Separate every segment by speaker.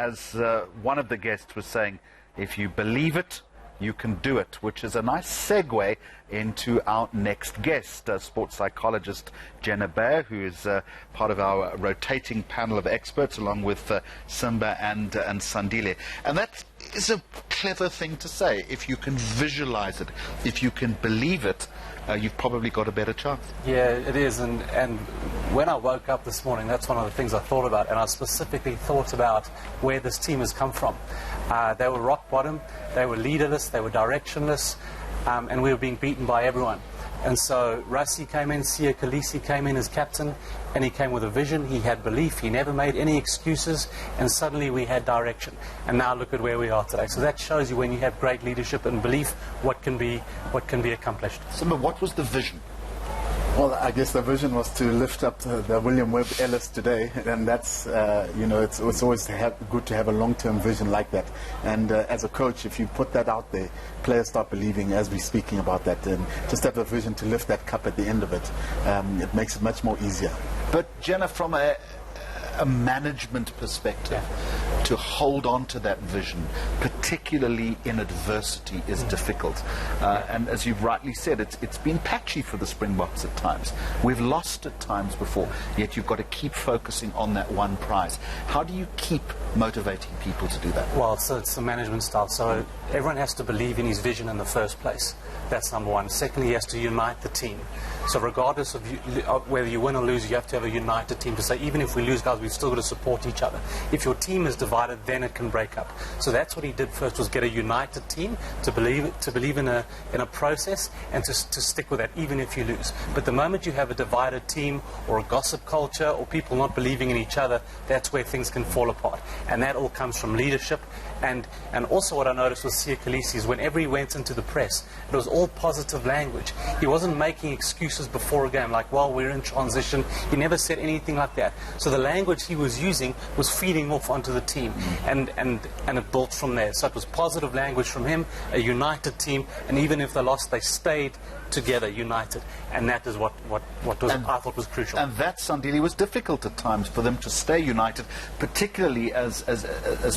Speaker 1: as one of the guests was saying, if you believe it, you can do it, which is a nice segue into our next guest, sports psychologist Jenna Bayer, who is part of our rotating panel of experts, along with Simba and Sandile. And that is a clever thing to say. If you can visualize it, if you can believe it, you've probably got a better chance.
Speaker 2: Yeah, it is. And when I woke up this morning, that's one of the things I thought about. And I specifically thought about where this team has come from. They were rock bottom, they were leaderless, they were directionless, and we were being beaten by everyone. And so Rassie came in, Siya Kolisi came in as captain, and he came with a vision, he had belief, he never made any excuses, and suddenly we had direction. And now look at where we are today. So that shows you, when you have great leadership and belief, what can be accomplished.
Speaker 1: Simba, what was the vision?
Speaker 3: Well, I guess the vision was to lift up the William Webb Ellis today, and that's, it's always good to have a long-term vision like that. And as a coach, if you put that out there, players start believing, as we're speaking about that, and just have a vision to lift that cup at the end of it. It makes it much more easier.
Speaker 1: But Jenna, from a management perspective, to hold on to that vision, particularly in adversity, is difficult. And as you've rightly said, it's been patchy for the Springboks at times. We've lost at times before, yet you've got to keep focusing on that one prize. How do you keep motivating people to do that?
Speaker 2: Well, it's the management style. So everyone has to believe in his vision in the first place. That's number one. Secondly, he has to unite the team. So regardless of whether you win or lose, you have to have a united team to say, even if we lose, guys, we've still got to support each other. If your team is divided, then it can break up. So that's what he did first, was get a united team to believe in a process, and to stick with that, even if you lose. But the moment you have a divided team, or a gossip culture, or people not believing in each other, that's where things can fall apart. And that all comes from leadership. And also what I noticed with Siya Kolisi is, whenever he went into the press, it was all positive language. He wasn't making excuses before a game, like, well, we're in transition. He never said anything like that. So the language he was using was feeding off onto the team, and it built from there. So it was positive language from him, a united team, and even if they lost, they stayed together, united, and that is what I thought was crucial.
Speaker 1: And that, Sandile, was difficult at times for them to stay united, particularly as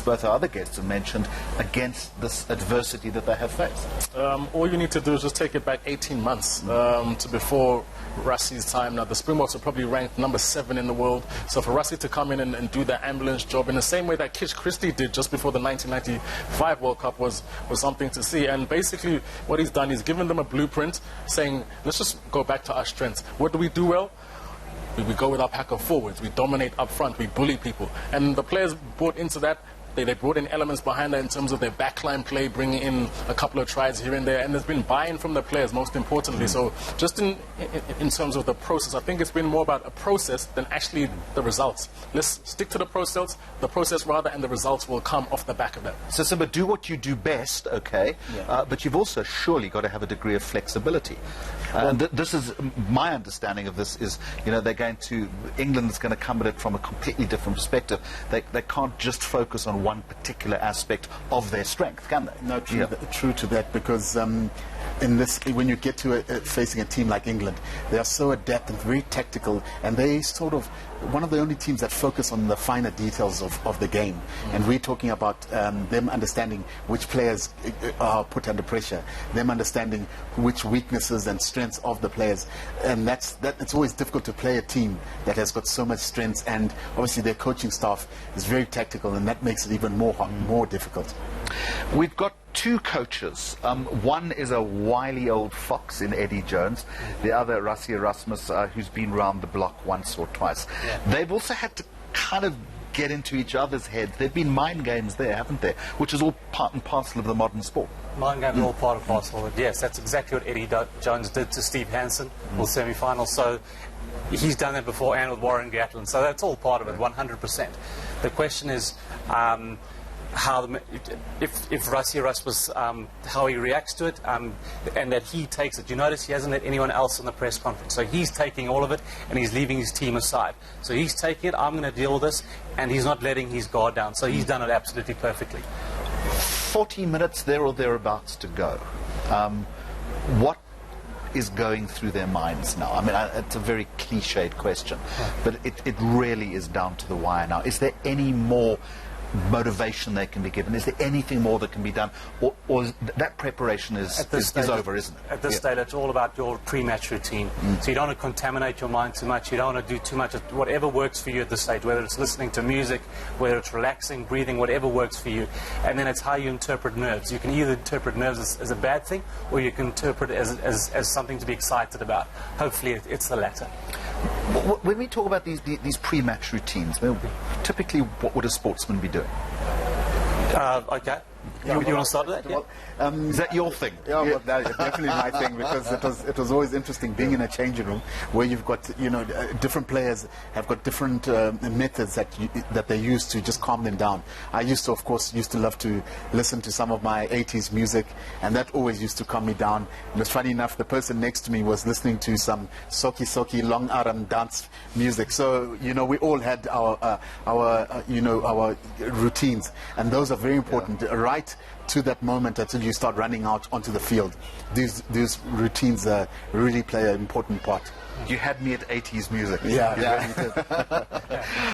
Speaker 1: both our other guests have mentioned, against this adversity that they have faced.
Speaker 4: All you need to do is just take it back 18 months to before Rassie's time. Now, the Springboks are probably ranked number 7 in the world. So for Rassie to come in and do that ambulance job in the same way that Kish Christie did just before the 1995 World Cup was something to see. And basically what he's done, he's given them a blueprint, saying, let's just go back to our strengths. What do we do well? We go with our pack of forwards. We dominate up front. We bully people. And the players bought into that. They brought in elements behind that in terms of their backline play, bringing in a couple of tries here and there, and there's been buy-in from the players, most importantly. So just in terms of the process, I think it's been more about a process than actually the results. Let's stick to the process rather, and the results will come off the back of that.
Speaker 1: So Simba, do what you do best, okay, but you've also surely got to have a degree of flexibility. And this is my understanding of this is, they're going to, England's going to come at it from a completely different perspective. They can't just focus on one particular aspect of their strength, can they?
Speaker 3: No, true to that, because when you get to facing a team like England, they are so adept and very tactical, and they sort of one of the only teams that focus on the finer details of the game. And we're talking about them understanding which players are put under pressure, them understanding which weaknesses and strengths of the players. And it's always difficult to play a team that has got so much strengths, and obviously their coaching staff is very tactical, and that makes it even more difficult.
Speaker 1: We've got 2 coaches. One is a wily old fox in Eddie Jones. The other, Rassie Erasmus, who's been round the block once or twice. Yeah. They've also had to kind of get into each other's heads. There've been mind games there, haven't there? Which is all part and parcel of the modern sport.
Speaker 2: Mind games are all part and parcel of it. Yes, that's exactly what Eddie Jones did to Steve Hansen in the semi-final. So he's done that before, and with Warren Gatland. So that's all part of it, 100%. The question is, if Rassie Erasmus, how he reacts to it, and that he takes it. You notice he hasn't let anyone else in the press conference. So he's taking all of it, and he's leaving his team aside. So he's taking it, I'm going to deal with this, and he's not letting his guard down. So he's done it absolutely perfectly.
Speaker 1: 40 minutes there or thereabouts to go. What is going through their minds now? I mean, it's a very cliched question, but it really is down to the wire now. Is there any more motivation they can be given? Is there anything more that can be done? Or that preparation is over, isn't it?
Speaker 2: At this stage, it's all about your pre-match routine. So you don't want to contaminate your mind too much. You don't want to do too much. Whatever works for you at this stage, whether it's listening to music, whether it's relaxing, breathing, whatever works for you. And then it's how you interpret nerves. You can either interpret nerves as a bad thing, or you can interpret it as something to be excited about. Hopefully, it's the latter.
Speaker 1: When we talk about these pre-match routines, well, typically what would a sportsman be doing?
Speaker 2: Okay. You want to start with that?
Speaker 3: Well,
Speaker 1: Is that your thing?
Speaker 3: Yeah, well, that's definitely my thing, because it was always interesting being in a changing room where you've got, different players have got different methods that they use to just calm them down. I used to love to listen to some of my 80s music, and that always used to calm me down. And it's funny enough, the person next to me was listening to some soki long aram dance music. So we all had our routines, and those are very important. Right to that moment until you start running out onto the field. These routines really play an important part.
Speaker 1: You had me at 80s music.
Speaker 3: Yeah.